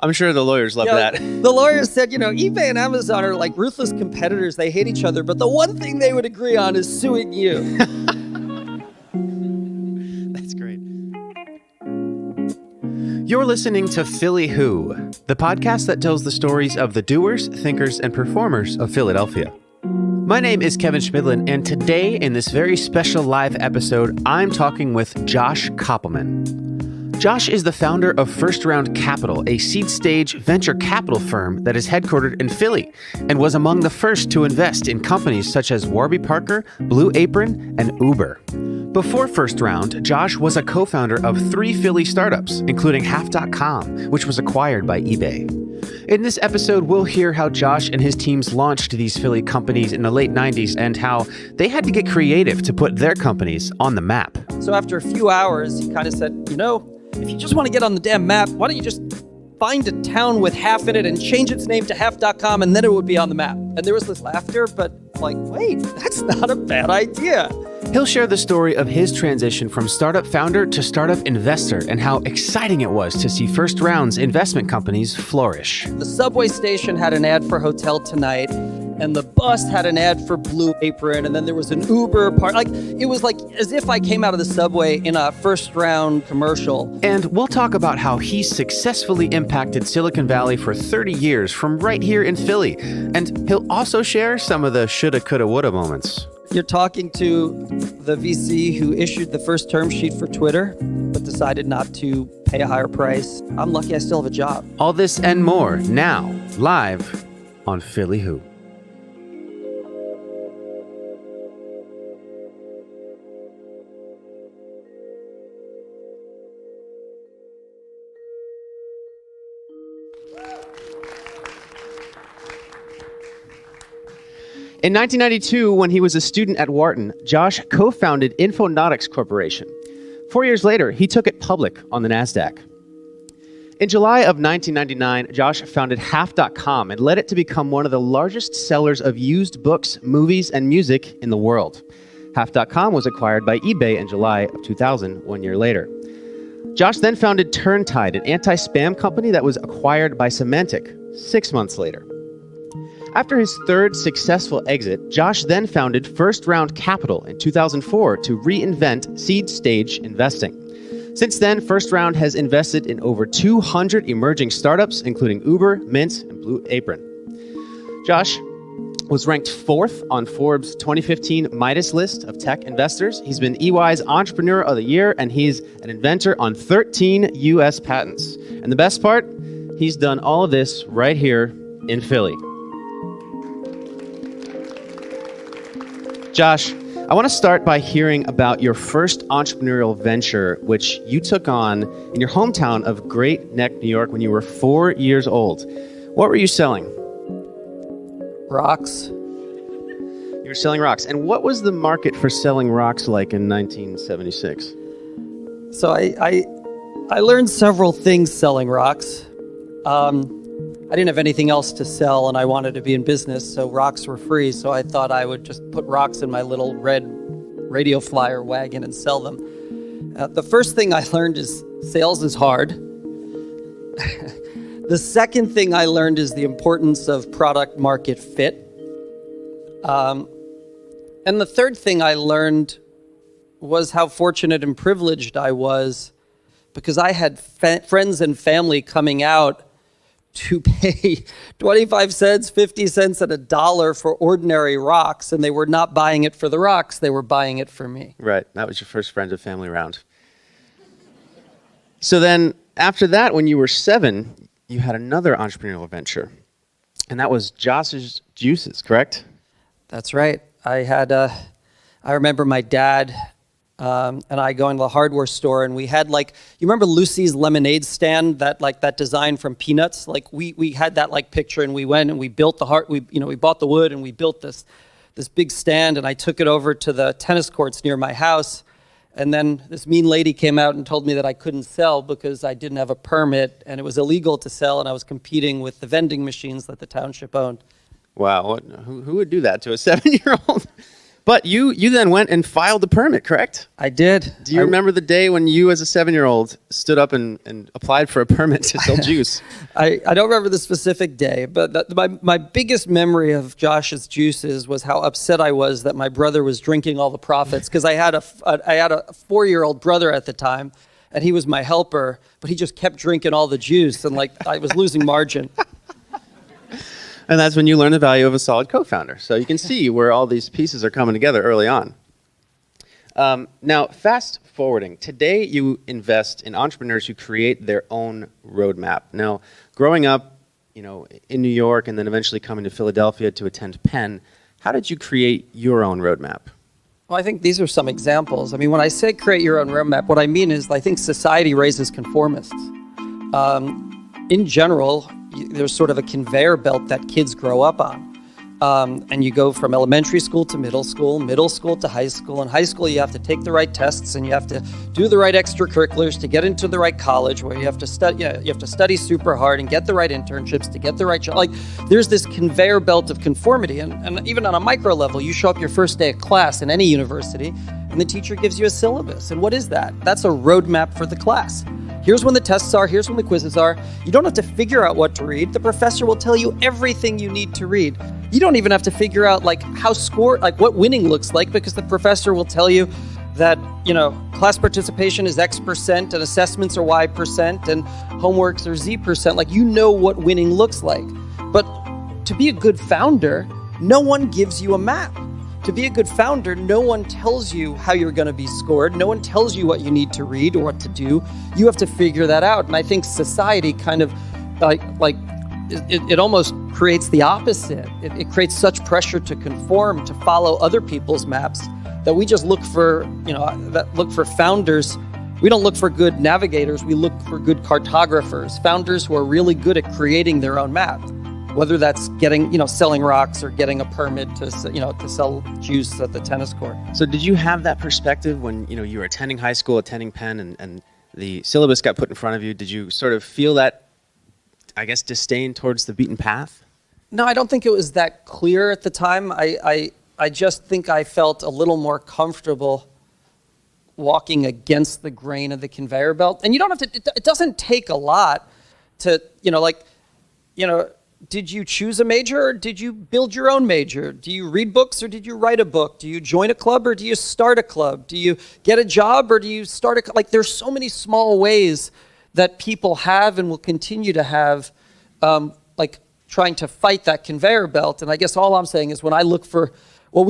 I'm sure the lawyers love that. The lawyers said, eBay and Amazon are like ruthless competitors. They hate each other, but the one thing they would agree on is suing you. That's great. You're listening to Philly Who, the podcast that tells the stories of the doers, thinkers, and performers of Philadelphia. My name is Kevin Schmidlin, and today, in this very special live episode, I'm talking with Josh Kopelman. Josh is the founder of First Round Capital, a seed-stage venture capital firm that is headquartered in Philly and was among the first to invest in companies such as Warby Parker, Blue Apron, and Uber. Before First Round, Josh was a co-founder of 3 Philly startups, including Half.com, which was acquired by eBay. In this episode, we'll hear how Josh and his teams launched these Philly companies in the late 90s and how they had to get creative to put their companies on the map. So after a few hours, he kind of said, if you just want to get on the damn map, why don't you just find a town with half in it and change its name to Half.com, and then it would be on the map. And there was this laughter, but wait, that's not a bad idea. He'll share the story of his transition from startup founder to startup investor and how exciting it was to see First Round's investment companies flourish. The subway station had an ad for Hotel Tonight, and the bus had an ad for Blue Apron, and then there was an Uber part. It was as if I came out of the subway in a First Round commercial. And we'll talk about how he successfully impacted Silicon Valley for 30 years from right here in Philly. And he'll also share some of the shoulda, coulda, woulda moments. You're talking to the VC who issued the first term sheet for Twitter, but decided not to pay a higher price. I'm lucky I still have a job. All this and more now, live on Philly Who. In 1992, when he was a student at Wharton, Josh co-founded Infonautics Corporation. 4 years later, he took it public on the NASDAQ. In July of 1999, Josh founded Half.com and led it to become one of the largest sellers of used books, movies, and music in the world. Half.com was acquired by eBay in July of 2000, 1 year later. Josh then founded Turntide, an anti-spam company that was acquired by Symantec 6 months later. After his third successful exit, Josh then founded First Round Capital in 2004 to reinvent seed-stage investing. Since then, First Round has invested in over 200 emerging startups, including Uber, Mint, and Blue Apron. Josh was ranked 4th on Forbes' 2015 Midas list of tech investors. He's been EY's Entrepreneur of the Year, and he's an inventor on 13 U.S. patents. And the best part, he's done all of this right here in Philly. Josh, I want to start by hearing about your first entrepreneurial venture, which you took on in your hometown of Great Neck, New York, when you were 4 years old. What were you selling? Rocks. You were selling rocks. And what was the market for selling rocks like in 1976? So I learned several things selling rocks. I didn't have anything else to sell, and I wanted to be in business, so rocks were free. So I thought I would just put rocks in my little red radio flyer wagon and sell them. The first thing I learned is sales is hard. The second thing I learned is the importance of product market fit. And the third thing I learned was how fortunate and privileged I was, because I had friends and family coming out to pay 25 cents, 50 cents, and $1 for ordinary rocks, and they were not buying it for the rocks, they were buying it for me. Right, that was your first friends and family round. So then, after that, when you were 7, you had another entrepreneurial venture, and that was Josh's Juices, correct? That's right. I remember my dad and I going to the hardware store, and we had you remember Lucy's lemonade stand, that design from Peanuts? We had that picture, and we went and we built we bought the wood and we built this big stand, and I took it over to the tennis courts near my house, and then this mean lady came out and told me that I couldn't sell because I didn't have a permit and it was illegal to sell, and I was competing with the vending machines that the township owned. Wow, who would do that to a 7-year-old? But you then went and filed the permit, correct? I did. Do you remember the day when you, as a 7-year-old, stood up and applied for a permit to sell juice? I don't remember the specific day, but my biggest memory of Josh's Juices was how upset I was that my brother was drinking all the profits, because I had a 4-year-old brother at the time, and he was my helper, but he just kept drinking all the juice, and like I was losing margin. And that's when you learn the value of a solid co-founder. So you can see where all these pieces are coming together early on. Now, fast forwarding. Today, you invest in entrepreneurs who create their own roadmap. Now, growing up, in New York and then eventually coming to Philadelphia to attend Penn, how did you create your own roadmap? Well, I think these are some examples. I mean, when I say create your own roadmap, what I mean is I think society raises conformists. In general, there's sort of a conveyor belt that kids grow up on. And you go from elementary school to middle school to high school. In high school, you have to take the right tests and you have to do the right extracurriculars to get into the right college, where you have to study super hard and get the right internships to get the right job. Like, there's this conveyor belt of conformity. And even on a micro level, you show up your first day of class in any university and the teacher gives you a syllabus. And what is that? That's a roadmap for the class. Here's when the tests are, here's when the quizzes are. You don't have to figure out what to read. The professor will tell you everything you need to read. You don't even have to figure out what winning looks like, because the professor will tell you that, class participation is X% and assessments are Y% and homeworks are Z%. Like, what winning looks like. But to be a good founder, no one gives you a map. To be a good founder, no one tells you how you're going to be scored. No one tells you what you need to read or what to do. You have to figure that out. And I think society kind of it almost creates the opposite. It creates such pressure to conform, to follow other people's maps, that we just look for founders. We don't look for good navigators. We look for good cartographers, founders who are really good at creating their own map. Whether that's selling rocks or getting a permit to sell juice at the tennis court. So did you have that perspective when you were attending high school, attending Penn, and the syllabus got put in front of you? Did you sort of feel that, I guess, disdain towards the beaten path? No, I don't think it was that clear at the time. I just think I felt a little more comfortable walking against the grain of the conveyor belt. And you don't have to. It doesn't take a lot to Did you choose a major or did you build your own major? Do you read books or did you write a book? Do you join a club or do you start a club? Do you get a job or do you start a... there's so many small ways that people have and will continue to have, trying to fight that conveyor belt. And I guess all I'm saying is what we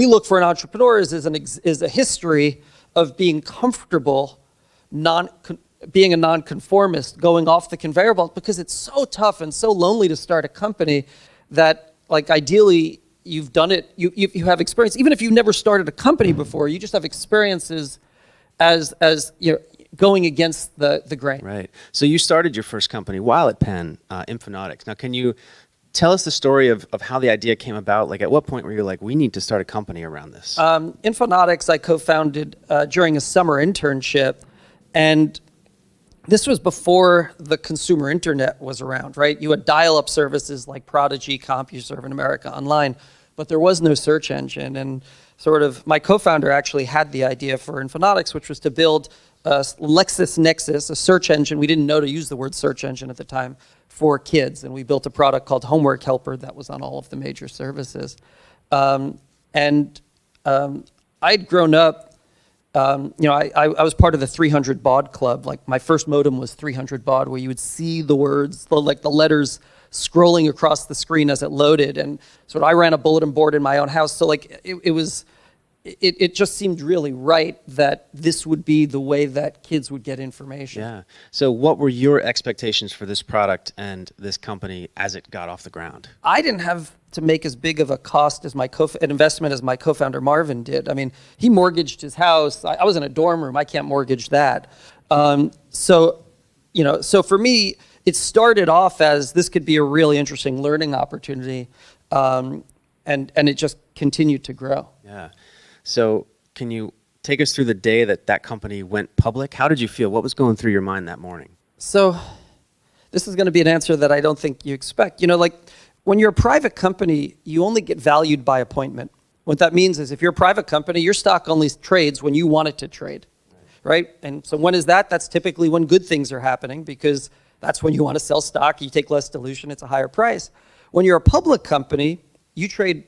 look for in entrepreneurs is a history of being comfortable, being a nonconformist, going off the conveyor belt, because it's so tough and so lonely to start a company that, ideally, you've done it, you have experience. Even if you've never started a company before, you just have experiences as going against the grain. Right. So you started your first company while at Penn, Infonautics. Now, can you tell us the story of how the idea came about? At what point were you like, we need to start a company around this? Infonautics I co-founded during a summer internship, and this was before the consumer internet was around, right? You had dial-up services like Prodigy, CompuServe in America Online, but there was no search engine. And my co-founder actually had the idea for Infonautics, which was to build a LexisNexis, a search engine. We didn't know to use the word search engine at the time, for kids. And we built a product called Homework Helper that was on all of the major services. I'd grown up, I was part of the 300 baud club. My first modem was 300 baud, where you would see the words, the letters scrolling across the screen as it loaded. And I ran a bulletin board in my own house. So it just seemed really right that this would be the way that kids would get information. Yeah. So what were your expectations for this product and this company as it got off the ground? I didn't have to make as big of a cost as an investment as my co-founder Marvin did. I mean, he mortgaged his house. I was in a dorm room. I can't mortgage that. So for me, it started off as this could be a really interesting learning opportunity, and it just continued to grow. Yeah. So can you take us through the day that company went public? How did you feel? What was going through your mind that morning? So this is going to be an answer that I don't think you expect. When you're a private company, you only get valued by appointment. What that means is if you're a private company, your stock only trades when you want it to trade, right? And so when is that? That's typically when good things are happening, because that's when you want to sell stock. You take less dilution, it's a higher price. When you're a public company, you trade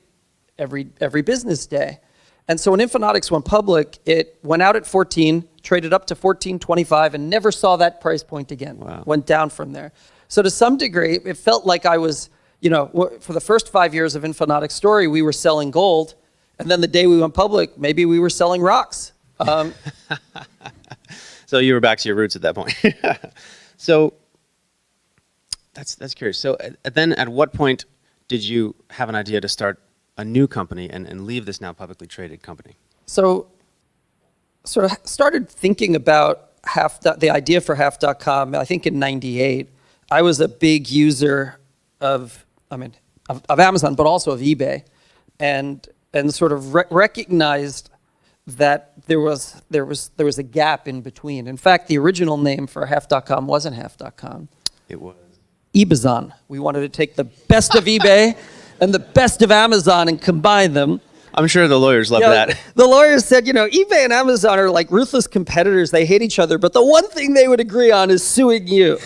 every business day. And so when Infonautics went public, it went out at 14, traded up to 14.25, and never saw that price point again. Wow. Went down from there. So to some degree, it felt like I was, for the first 5 years of Infonautics' story, we were selling gold. And then the day we went public, maybe we were selling rocks. So you were back to your roots at that point. So that's curious. So then at what point did you have an idea to start a new company and leave this now publicly traded company? So sort of started thinking about the idea for Half.com, I think in 98. I was a big user of Amazon, but also of eBay. And sort of recognized that there was a gap in between. In fact, the original name for Half.com wasn't Half.com. It was eBazon. We wanted to take the best of eBay and the best of Amazon and combine them. I'm sure the lawyers love that. The lawyers said, eBay and Amazon are like ruthless competitors. They hate each other, but the one thing they would agree on is suing you.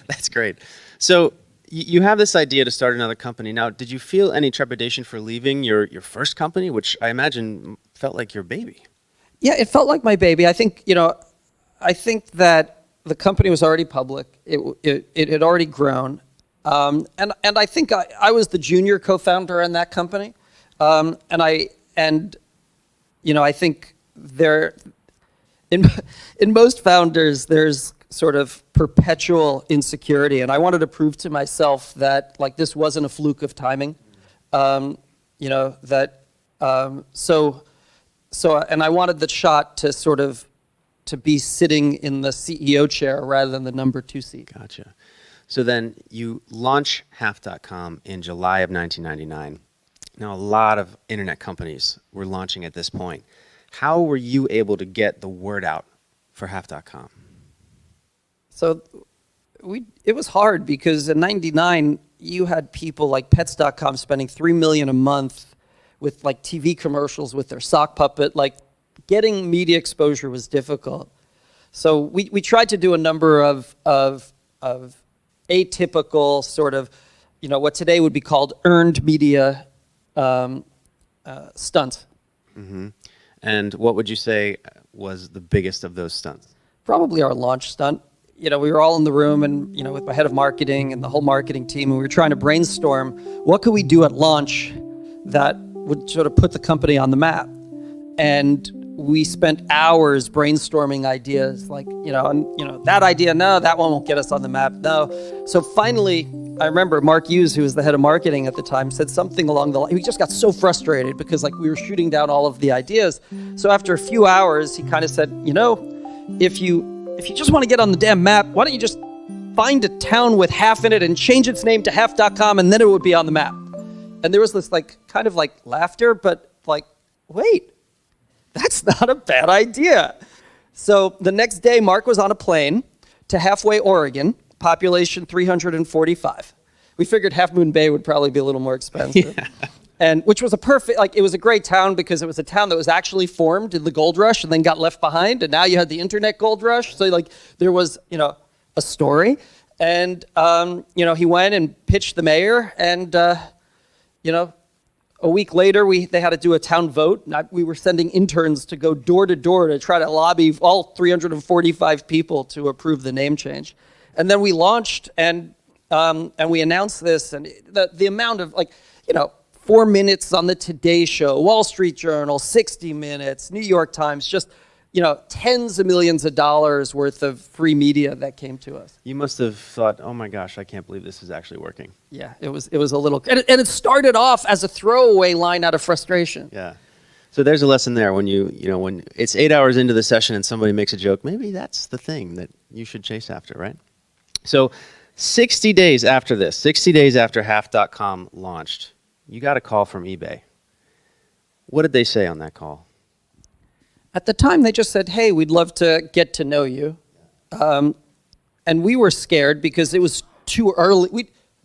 That's great. So you have this idea to start another company. Now, did you feel any trepidation for leaving your first company, which I imagine felt like your baby? Yeah, it felt like my baby. I think that the company was already public. It had already grown. And I think I was the junior co-founder in that company. I think in most founders, there's sort of perpetual insecurity. And I wanted to prove to myself that this wasn't a fluke of timing. And I wanted the shot to be sitting in the CEO chair rather than the number 2 seat. Gotcha. So then you launch Half.com in July of 1999. Now, a lot of internet companies were launching at this point. How were you able to get the word out for Half.com? So it was hard because in 99, you had people like Pets.com spending $3 million a month with TV commercials with their sock puppet. Getting media exposure was difficult. So we tried to do a number of atypical sort of, what today would be called earned media stunts. Mm-hmm. And what would you say was the biggest of those stunts? Probably our launch stunt. We were all in the room and, with my head of marketing and the whole marketing team, and we were trying to brainstorm what could we do at launch that would sort of put the company on the map. And we spent hours brainstorming ideas that idea, no, that one won't get us on the map, no. So finally, I remember Mark Hughes, who was the head of marketing at the time, said something along the line. We just got so frustrated because we were shooting down all of the ideas. So after a few hours, he kind of said, if you just want to get on the damn map, why don't you just find a town with half in it and change its name to Half.com, and then it would be on the map. And there was this kind of laughter, but wait, that's not a bad idea. So the next day, Mark was on a plane to Halfway, Oregon, population 345. We figured Half Moon Bay would probably be a little more expensive. Yeah. And which was a perfect, it was a great town because it was a town that was actually formed in the gold rush and then got left behind. And now you had the internet gold rush. So there was, a story. And, he went and pitched the mayor. And, a week later, they had to do a town vote. We were sending interns to go door to door to try to lobby all 345 people to approve the name change. And then we launched and we announced this. And the amount of 4 minutes on the Today Show, Wall Street Journal, 60 Minutes, New York Times, just, tens of millions of dollars worth of free media that came to us. You must have thought, oh my gosh, I can't believe this is actually working. Yeah, it was a little, and it started off as a throwaway line out of frustration. Yeah. So there's a lesson there when when it's 8 hours into the session and somebody makes a joke, maybe that's the thing that you should chase after, right? So 60 days after this, 60 days after Half.com launched, you got a call from eBay. What did they say on that call? At the time, they just said, hey, we'd love to get to know you. And we were scared because it was too early.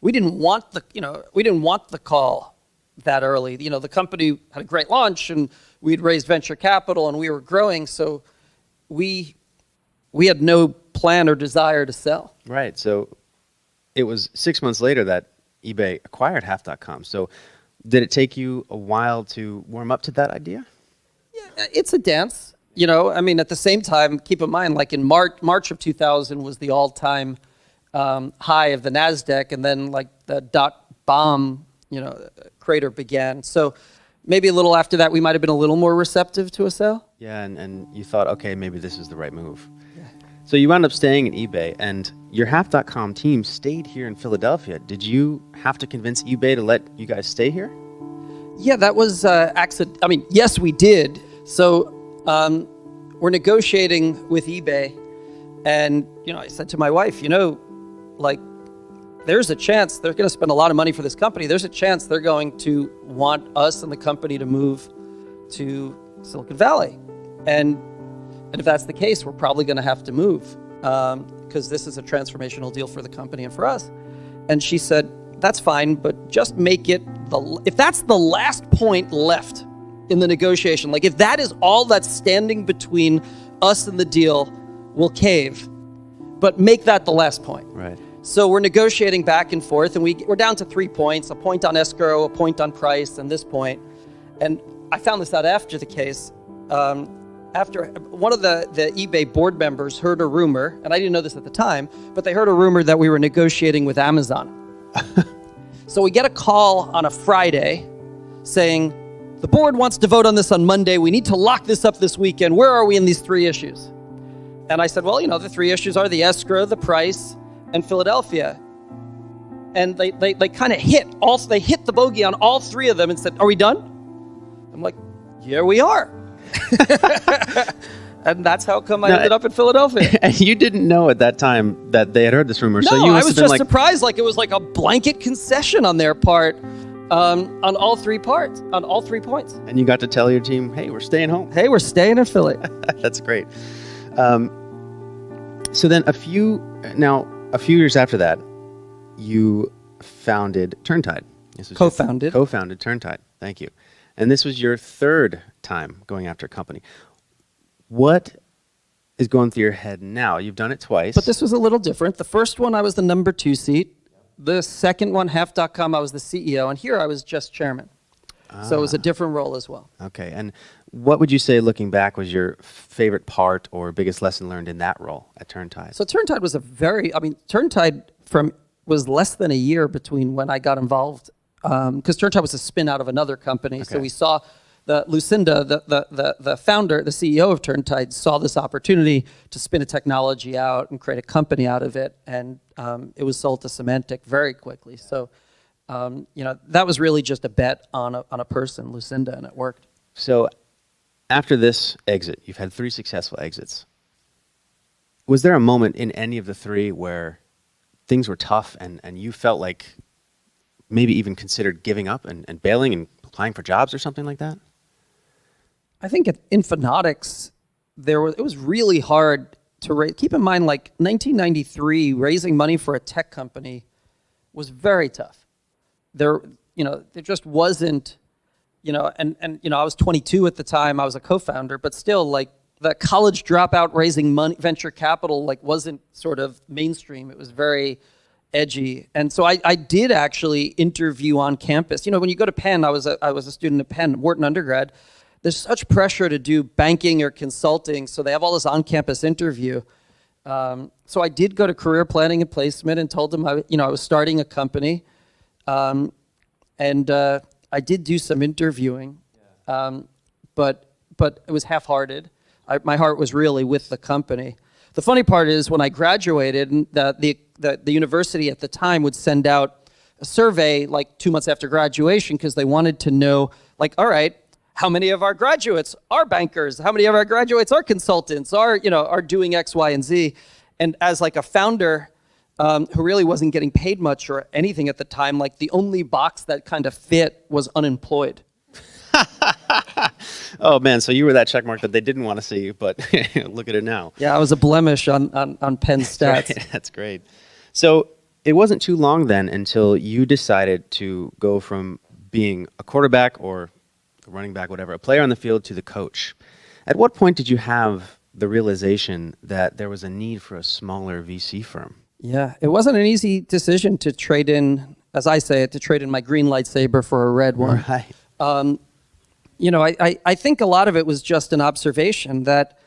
We didn't want the call that early. You know, the company had a great launch, and we'd raised venture capital, and we were growing, so we had no plan or desire to sell. Right. So it was 6 months later that eBay acquired Half.com. So did it take you a while to warm up to that idea? Yeah, it's a dance. You know, I mean, at the same time, keep in mind, like in March of 2000 was the all-time high of the NASDAQ, and then like the dot-bomb, crater began. So maybe a little after that, we might have been a little more receptive to a sale. Yeah, and you thought, okay, maybe this is the right move. Yeah. So you wound up staying at eBay, and your Half.com team stayed here in Philadelphia. Did you have to convince eBay to let you guys stay here? Yeah, that was accident. I mean, yes, we did. So we're negotiating with eBay, and I said to my wife, there's a chance they're going to spend a lot of money for this company. There's a chance they're going to want us and the company to move to Silicon Valley, and if that's the case, we're probably going to have to move because this is a transformational deal for the company and for us. And she said, that's fine, but just make it if that's the last point left in the negotiation, like if that is all that's standing between us and the deal, we'll cave, but make that the last point. Right. So we're negotiating back and forth, and we're down to 3 points, a point on escrow, a point on price, and this point. And I found this out after the case. After one of the eBay board members heard a rumor, and I didn't know this at the time, but they heard a rumor that we were negotiating with Amazon. So we get a call on a Friday saying, the board wants to vote on this on Monday. We need to lock this up this weekend. Where are we in these 3 issues? And I said, well, the 3 issues are the escrow, the price, and Philadelphia. And they kind of hit the bogey on all 3 of them and said, are we done? I'm like, yeah, we are. And that's how come I ended up in Philadelphia. And you didn't know at that time that they had heard this rumor. No, so you I was just surprised. Like it was like a blanket concession on their part on all 3 points. And you got to tell your team, hey, we're staying home. Hey, we're staying in Philly. That's great. So then a few years after that, you founded Turntide. Co-founded Turntide. Thank you. And this was your 3rd time going after a company. What is going through your head now? You've done it twice. But this was a little different. The first one, I was the number 2 seat. The second one, Half.com, I was the CEO. And here I was just chairman. So it was a different role as well. Okay. And what would you say, looking back, was your favorite part or biggest lesson learned in that role at Turntide? So Turntide was Turntide was less than a year between when I got involved, because Turntide was a spin out of another company. Okay. So we saw Lucinda, the founder, the CEO of Turntide, saw this opportunity to spin a technology out and create a company out of it, and it was sold to Symantec very quickly. So, that was really just a bet on a person, Lucinda, and it worked. So, after this exit, you've had 3 successful exits. Was there a moment in any of the 3 where things were tough and you felt like maybe even considered giving up and bailing and applying for jobs or something like that? I think at Infonautics, it was really hard to raise. Keep in mind, like 1993, raising money for a tech company was very tough. There just wasn't, and I was 22 at the time. I was a co-founder, but still, like the college dropout raising money, venture capital, like wasn't sort of mainstream. It was very edgy. And so I did actually interview on campus. When you go to Penn, I was a student at Penn, Wharton undergrad. There's such pressure to do banking or consulting, so they have all this on-campus interview. So I did go to career planning and placement and told them I was starting a company, and I did do some interviewing, but it was half-hearted. My heart was really with the company. The funny part is when I graduated, the university at the time would send out a survey like 2 months after graduation because they wanted to know, like, all right, how many of our graduates are bankers? How many of our graduates are consultants, are doing X, Y, and Z? And as like a founder who really wasn't getting paid much or anything at the time, like the only box that kind of fit was unemployed. Oh man, so you were that check mark that they didn't want to see, but look at it now. Yeah, I was a blemish on Penn stats. That's great. So it wasn't too long then until you decided to go from being a quarterback or a running back, whatever, a player on the field to the coach. At what point did you have the realization that there was a need for a smaller VC firm? Yeah, it wasn't an easy decision to trade in, as I say it, to trade in my green lightsaber for a red one. Right. I think a lot of it was just an observation that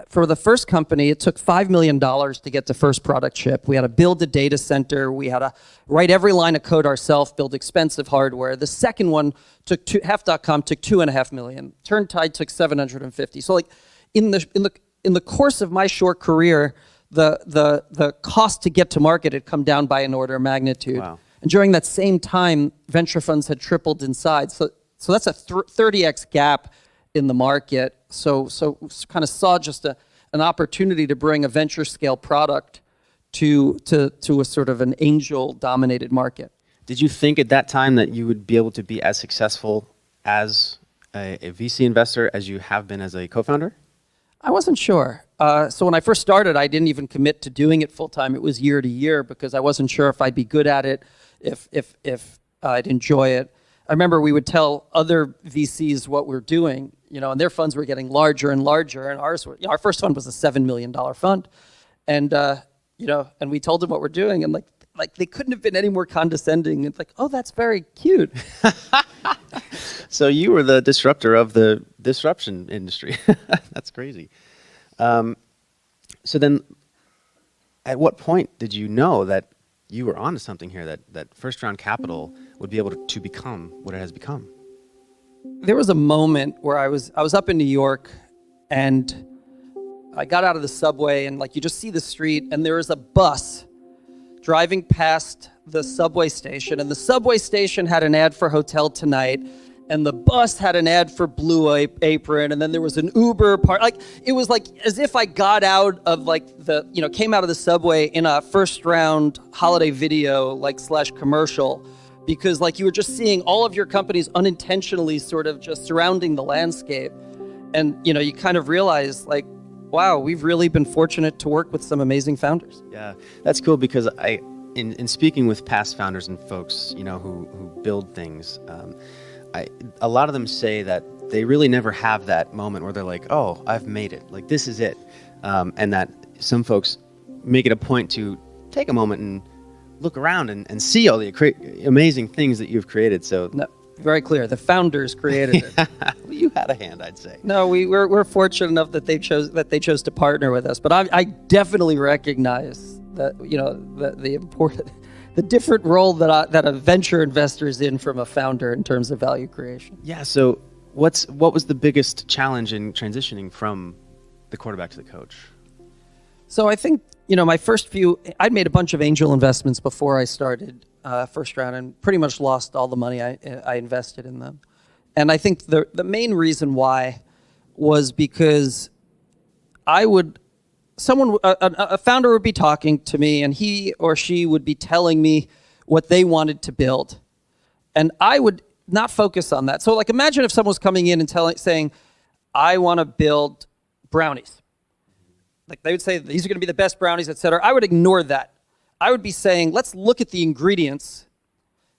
for the first company, it took $5 million to get the first product ship. We had to build a data center. We had to write every line of code ourselves, build expensive hardware. The second one Half.com took $2.5 million. Turntide took $750. So like in the course of my short career, the cost to get to market had come down by an order of magnitude. Wow. And during that same time, venture funds had tripled in size. So that's a 30x gap in the market. So kind of saw just an opportunity to bring a venture scale product to a sort of an angel dominated market. Did you think at that time that you would be able to be as successful as a VC investor as you have been as a co-founder? I wasn't sure. So when I first started, I didn't even commit to doing it full time. It was year to year because I wasn't sure if I'd be good at it, if I'd enjoy it. I remember we would tell other VCs what we're doing, and their funds were getting larger and larger, and ours were, our first fund was a $7 million fund, and and we told them what we're doing, and like they couldn't have been any more condescending. It's like, oh, that's very cute. So you were the disruptor of the disruption industry. That's crazy. So then, at what point did you know that you were onto something here, that first round capital would be able to become what it has become? There was a moment where I was up in New York, and I got out of the subway, and you just see the street, and there was a bus driving past the subway station, and the subway station had an ad for Hotel Tonight, and the bus had an ad for Blue Apron, and then there was an Uber part. It was as if I got out of came out of the subway in a first round holiday video / commercial, because you were just seeing all of your companies unintentionally sort of just surrounding the landscape, and you kind of realize wow, we've really been fortunate to work with some amazing founders. Yeah, that's cool because in speaking with past founders and folks who build things. A lot of them say that they really never have that moment where they're like, oh, I've made it. This is it. And that some folks make it a point to take a moment and look around and see all the amazing things that you've created. So no, very clear. The founders created it. Well, you had a hand, I'd say. No, we're fortunate enough that they chose to partner with us. But I definitely recognize that the important. The different role that a venture investor is in from a founder in terms of value creation. Yeah. So what was the biggest challenge in transitioning from the quarterback to the coach? So I think my first I'd made a bunch of angel investments before I started first round, and pretty much lost all the money I invested in them. And I think the main reason why was because a founder would be talking to me, and he or she would be telling me what they wanted to build, and I would not focus on that. So imagine if someone was coming in and saying, I want to build brownies. They would say, these are going to be the best brownies, et cetera. I would ignore that. I would be saying, let's look at the ingredients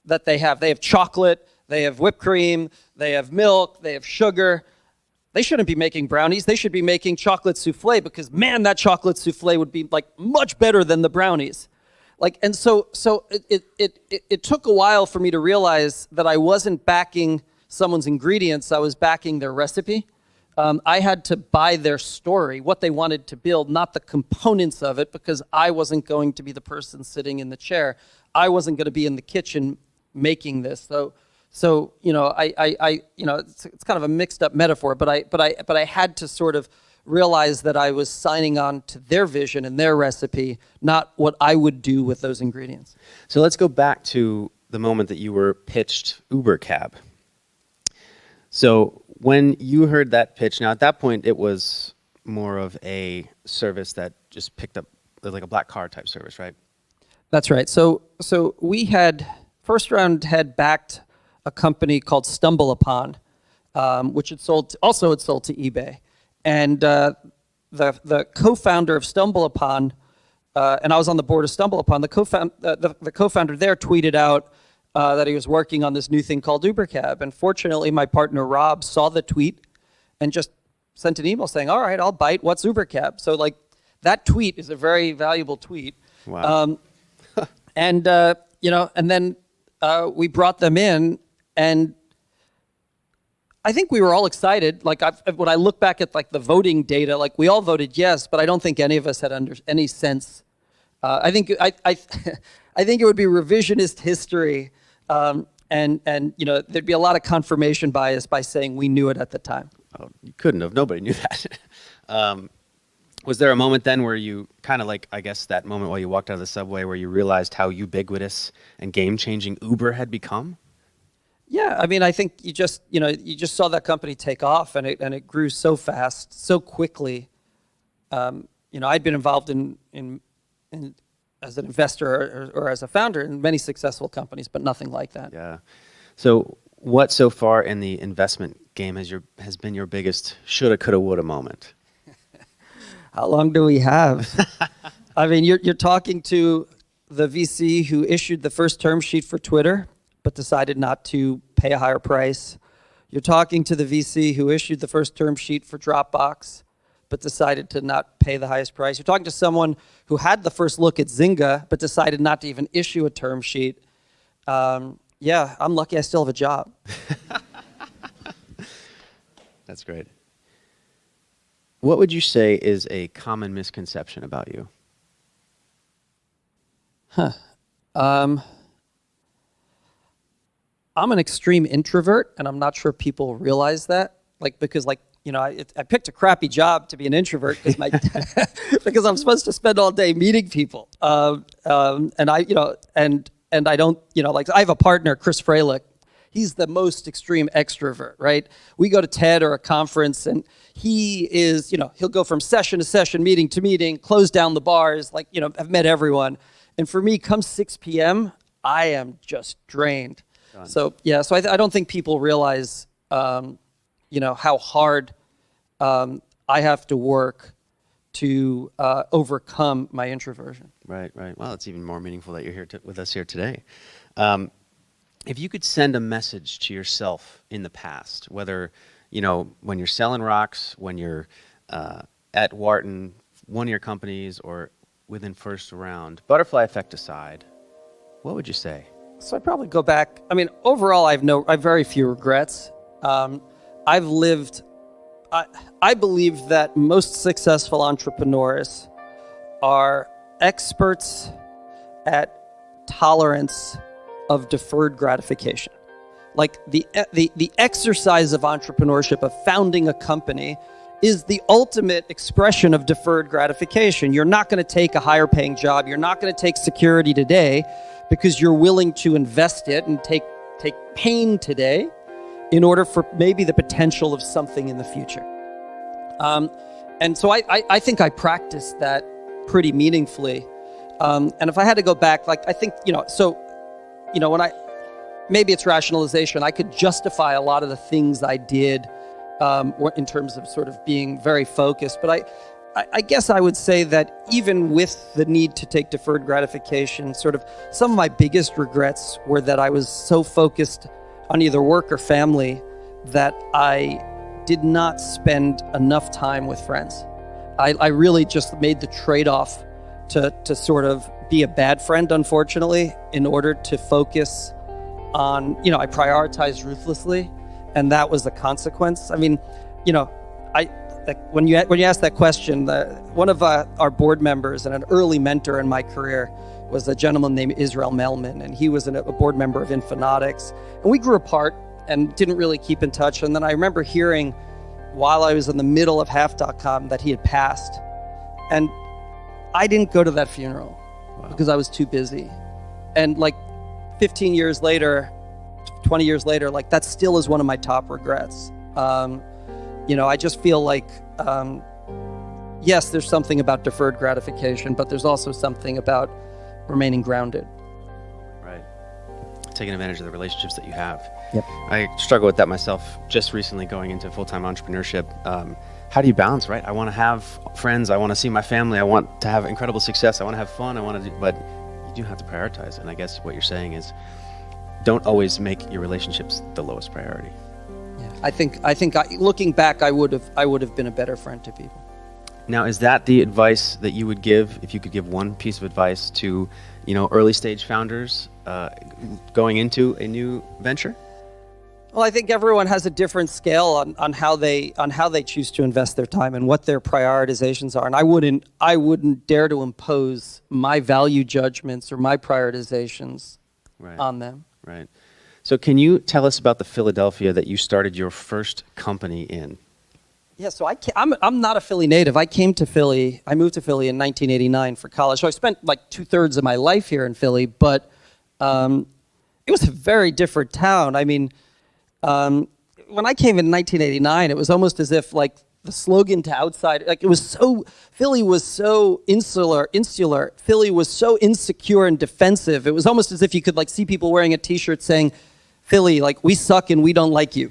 that they have. They have chocolate, they have whipped cream, they have milk, they have sugar. They shouldn't be making brownies. They should be making chocolate souffle, because man, that chocolate souffle would be much better than the brownies. And so it took a while for me to realize that I wasn't backing someone's ingredients. I was backing their recipe. I had to buy their story, what they wanted to build, not the components of it, because I wasn't going to be the person sitting in the chair. I wasn't going to be in the kitchen making this. So it's kind of a mixed up metaphor, but I had to sort of realize that I was signing on to their vision and their recipe, not what I would do with those ingredients. So let's go back to the moment that you were pitched Uber Cab. So when you heard that pitch, now at that point it was more of a service that just picked up like a black car type service, right? That's right. So we had first round had backed a company called Stumble Upon, which had sold to eBay, and the co-founder of Stumble Upon, and I was on the board of Stumble Upon. The co-founder there tweeted out, that he was working on this new thing called UberCab. And fortunately, my partner Rob saw the tweet and just sent an email saying, all right, I'll bite. What's UberCab? So like that tweet is a very valuable tweet. Wow. And then we brought them in, and I think we were all excited. Like when I look back at like the voting data, like we all voted yes, but I don't think any of us had any sense. I think I think it would be revisionist history, and there'd be a lot of confirmation bias by saying we knew it at the time. Oh, you couldn't have. Nobody knew that. Was there a moment then where you kind of like, I guess that moment while you walked out of the subway where you realized how ubiquitous and game-changing Uber had become? Yeah, I mean, I think you just saw that company take off, and it grew so fast, so quickly. I'd been involved in as an investor or as a founder in many successful companies, but nothing like that. Yeah. So what so far in the investment game has been your biggest shoulda, coulda, woulda moment? How long do we have? I mean, you're talking to the VC who issued the first term sheet for Twitter, but decided not to pay a higher price. You're talking to the VC who issued the first term sheet for Dropbox, but decided to not pay the highest price. You're talking to someone who had the first look at Zynga, but decided not to even issue a term sheet. Yeah, I'm lucky I still have a job. That's great. What would you say is a common misconception about you? I'm an extreme introvert, and I'm not sure people realize that. Because I picked a crappy job to be an introvert because I'm supposed to spend all day meeting people. And I don't, I have a partner, Chris Fralick. He's the most extreme extrovert, right? We go to TED or a conference, and he is, he'll go from session to session, meeting to meeting, close down the bars, I've met everyone. And for me, come 6 p.m., I am just drained. Done. So I don't think people realize, how hard I have to work to overcome my introversion. Right. Well, it's even more meaningful that you're here with us here today. If you could send a message to yourself in the past, whether, when you're selling rocks, when you're at Wharton, one of your companies, or within first round, butterfly effect aside, what would you say? So I'd probably go back. I mean, overall, I have very few regrets. I've lived, I believe that most successful entrepreneurs are experts at tolerance of deferred gratification. Like the exercise of entrepreneurship, of founding a company, is the ultimate expression of deferred gratification. You're not going to take a higher paying job. You're not going to take security today because you're willing to invest it and take pain today in order for maybe the potential of something in the future. And so I think I practiced that pretty meaningfully. And if I had to go back, I think, when maybe it's rationalization, I could justify a lot of the things I did in terms of sort of being very focused. But I guess I would say that even with the need to take deferred gratification, sort of some of my biggest regrets were that I was so focused on either work or family that I did not spend enough time with friends. I really just made the trade-off to sort of be a bad friend, unfortunately, in order to focus on, I prioritized ruthlessly, and that was the consequence. I mean, when you ask that question, one of our board members and an early mentor in my career was a gentleman named Israel Melman, and he was a board member of Infonautics. And we grew apart and didn't really keep in touch. And then I remember hearing while I was in the middle of Half.com that he had passed. And I didn't go to that funeral. Wow. Because I was too busy. And 15 years later, 20 years later, that still is one of my top regrets. I just feel like, yes, there's something about deferred gratification, but there's also something about remaining grounded. Right. Taking advantage of the relationships that you have. Yep. I struggle with that myself just recently going into full-time entrepreneurship. How do you balance, right? I want to have friends. I want to see my family. I want to have incredible success. I want to have fun. But you do have to prioritize. And I guess what you're saying is don't always make your relationships the lowest priority. Yeah. I think looking back, I would have been a better friend to people. Now, is that the advice that you would give, if you could give one piece of advice to, early stage founders going into a new venture? Well, I think everyone has a different scale on how they choose to invest their time and what their prioritizations are. And I wouldn't dare to impose my value judgments or my prioritizations on them. Right. So can you tell us about the Philadelphia that you started your first company in? Yeah, so I'm not a Philly native. I moved to Philly in 1989 for college. So I spent like 2/3 of my life here in Philly, but it was a very different town. I mean, when I came in 1989, it was almost as if like the slogan to outside, like Philly was so insular. Philly was so insecure and defensive. It was almost as if you could like see people wearing a t-shirt saying, Philly, like we suck and we don't like you.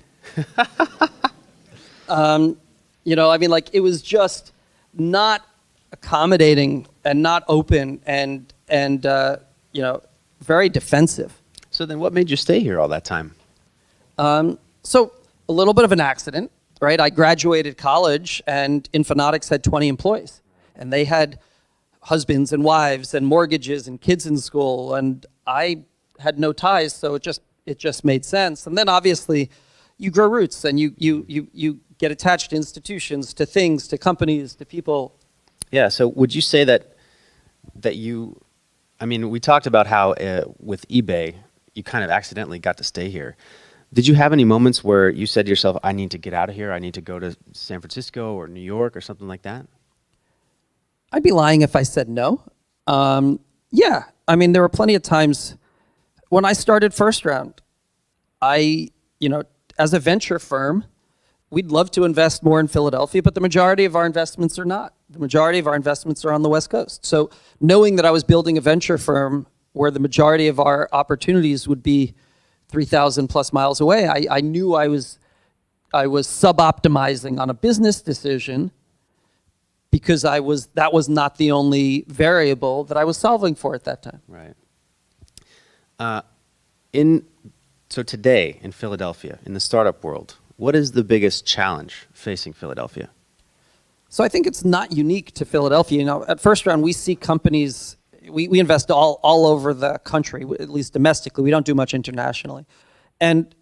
It was just not accommodating and not open and very defensive. So then what made you stay here all that time? So a little bit of an accident, right? I graduated college and Infonautics had 20 employees and they had husbands and wives and mortgages and kids in school, and I had no ties, so it just made sense. And then obviously you grow roots and you get attached to institutions, to things, to companies, to people. Yeah, so would you say that we talked about how with eBay, you kind of accidentally got to stay here. Did you have any moments where you said to yourself, I need to get out of here, I need to go to San Francisco or New York or something like that? I'd be lying if I said no. Yeah, there were plenty of times when I started First Round, as a venture firm, we'd love to invest more in Philadelphia, but the majority of our investments are not. The majority of our investments are on the West Coast. So knowing that I was building a venture firm where the majority of our opportunities would be 3,000 plus miles away, I knew I was sub-optimizing on a business decision because that was not the only variable that I was solving for at that time. Right. So today in Philadelphia, in the startup world, what is the biggest challenge facing Philadelphia? So I think it's not unique to Philadelphia. At First Round, we see companies, we invest all over the country, at least domestically. We don't do much internationally. And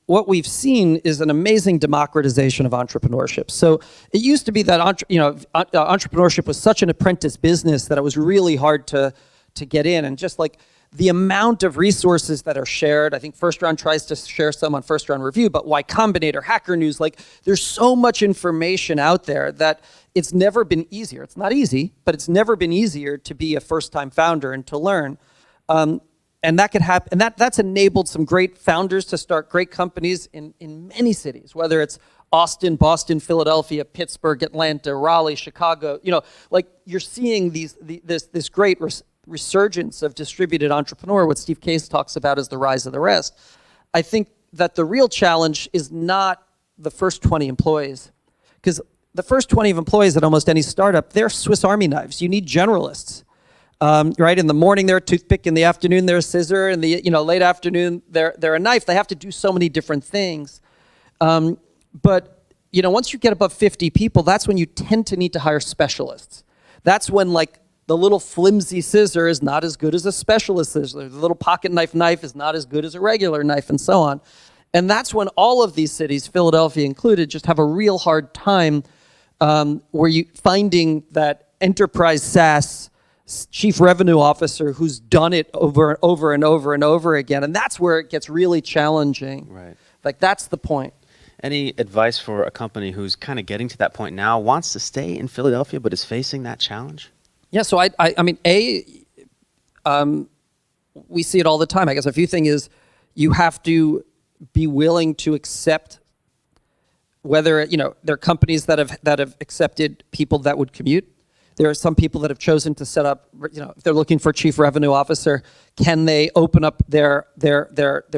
what we've seen is an amazing democratization of entrepreneurship. So it used to be that entrepreneurship was such an apprentice business that it was really hard to get in. And just like the amount of resources that are shared, I think First Round tries to share some on First Round Review, but Y Combinator, Hacker News, like there's so much information out there that it's never been easier. It's not easy, but it's never been easier to be a first-time founder and to learn. And that could happen, and that's enabled some great founders to start great companies in many cities, whether it's Austin, Boston, Philadelphia, Pittsburgh, Atlanta, Raleigh, Chicago. Like you're seeing this great resurgence of distributed entrepreneur, what Steve Case talks about as the rise of the rest. I think that the real challenge is not the first 20 employees, because the first 20 of employees at almost any startup, they're Swiss Army knives. You need generalists. Right? In the morning, they're a toothpick. In the afternoon, they're a scissor. In the late afternoon, they're a knife. They have to do so many different things. But once you get above 50 people, that's when you tend to need to hire specialists. That's when like the little flimsy scissor is not as good as a specialist scissor. The little pocket knife is not as good as a regular knife, and so on. And that's when all of these cities, Philadelphia included, just have a real hard time where you finding that enterprise SaaS chief revenue officer who's done it over and over again. And that's where it gets really challenging. Right. Like that's the point. Any advice for a company who's kind of getting to that point now, wants to stay in Philadelphia, but is facing that challenge? Yeah, so we see it all the time. I guess a few things is you have to be willing to accept whether, there are companies that have accepted people that would commute. There are some people that have chosen to set up, if they're looking for a chief revenue officer, can they open up their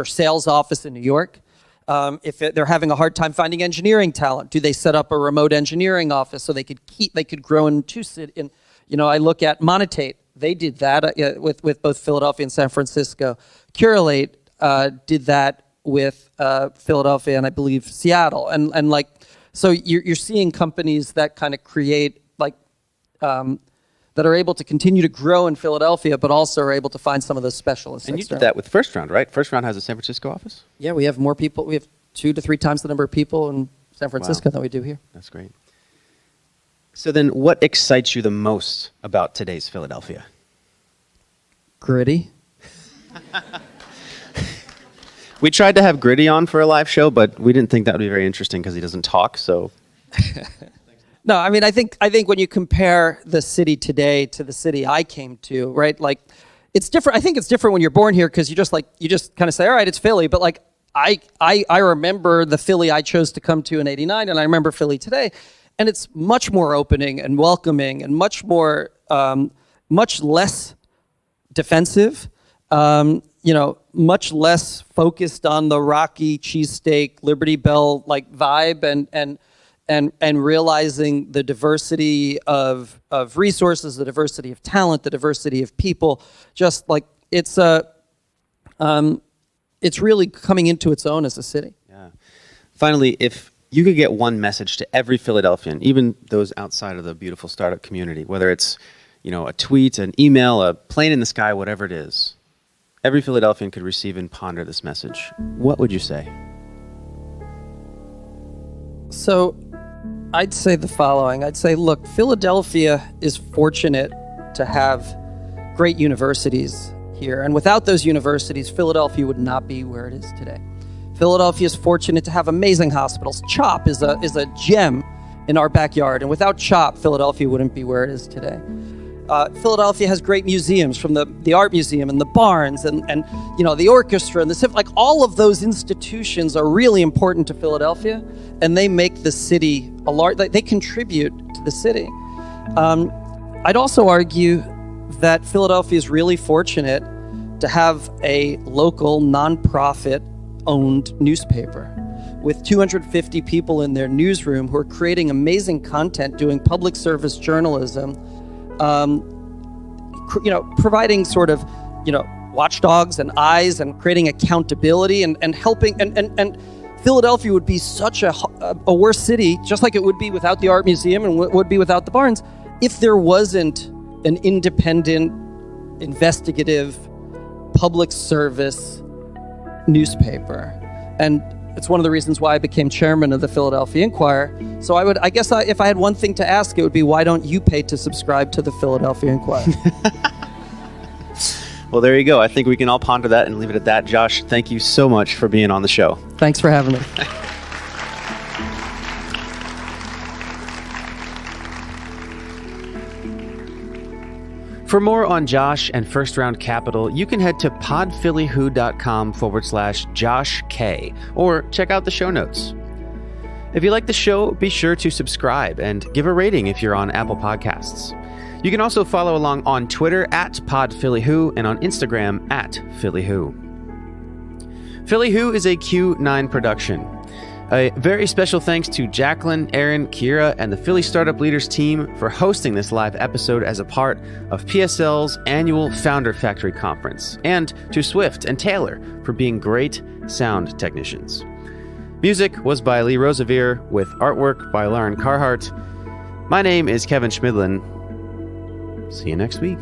sales office in New York? If they're having a hard time finding engineering talent, do they set up a remote engineering office so they could grow in two cities? I look at Monetate. They did that with both Philadelphia and San Francisco. Curelate, did that with Philadelphia and I believe Seattle, and like so you're seeing companies that kind of create like that are able to continue to grow in Philadelphia, but also are able to find some of those specialists. And you did that with First Round, right? First Round has a San Francisco office? Yeah, we have more people. We have 2 to 3 times the number of people in San Francisco than we do here. That's great. So then what excites you the most about today's Philadelphia? Gritty. We tried to have Gritty on for a live show, but we didn't think that would be very interesting because he doesn't talk, so... No, I mean, I think when you compare the city today to the city I came to, right? Like, it's different. I think it's different when you're born here because you just kind of say, all right, it's Philly. But like, I remember the Philly I chose to come to in '89, and I remember Philly today, and it's much more opening and welcoming and much more, much less defensive. Much less focused on the Rocky cheesesteak, Liberty Bell like vibe, and realizing the diversity of resources, the diversity of talent, the diversity of people. Just like it's really coming into its own as a city. Yeah. Finally, if you could get one message to every Philadelphian, even those outside of the beautiful startup community, whether it's a tweet, an email, a plane in the sky, whatever it is, every Philadelphian could receive and ponder this message, what would you say? So I'd say the following. I'd say, look, Philadelphia is fortunate to have great universities here. And without those universities, Philadelphia would not be where it is today. Philadelphia is fortunate to have amazing hospitals. CHOP is a gem in our backyard. And without CHOP, Philadelphia wouldn't be where it is today. Philadelphia has great museums, from the Art Museum and the Barns and the orchestra and like all of those institutions are really important to Philadelphia, and they make the city they contribute to the city. I'd also argue that Philadelphia is really fortunate to have a local nonprofit owned newspaper with 250 people in their newsroom who are creating amazing content, doing public service journalism, providing sort of, watchdogs and eyes and creating accountability and helping. And Philadelphia would be such a worse city, just like it would be without the Art Museum and would be without the Barns, if there wasn't an independent, investigative, public service newspaper. And it's one of the reasons why I became chairman of the Philadelphia Inquirer. So I guess if I had one thing to ask, it would be, why don't you pay to subscribe to the Philadelphia Inquirer? Well, there you go. I think we can all ponder that and leave it at that. Josh, thank you so much for being on the show. Thanks for having me. For more on Josh and First Round Capital, you can head to podphillywho.com/Josh K, or check out the show notes. If you like the show, be sure to subscribe and give a rating if you're on Apple Podcasts. You can also follow along on Twitter @PodPhillyWho and on Instagram @PhillyWho. Philly Who is a Q9 production. A very special thanks to Jacqueline, Aaron, Kira, and the Philly Startup Leaders team for hosting this live episode as a part of PSL's annual Founder Factory Conference, and to Swift and Taylor for being great sound technicians. Music was by Lee Rosevere with artwork by Lauren Carhart. My name is Kevin Schmidlin. See you next week.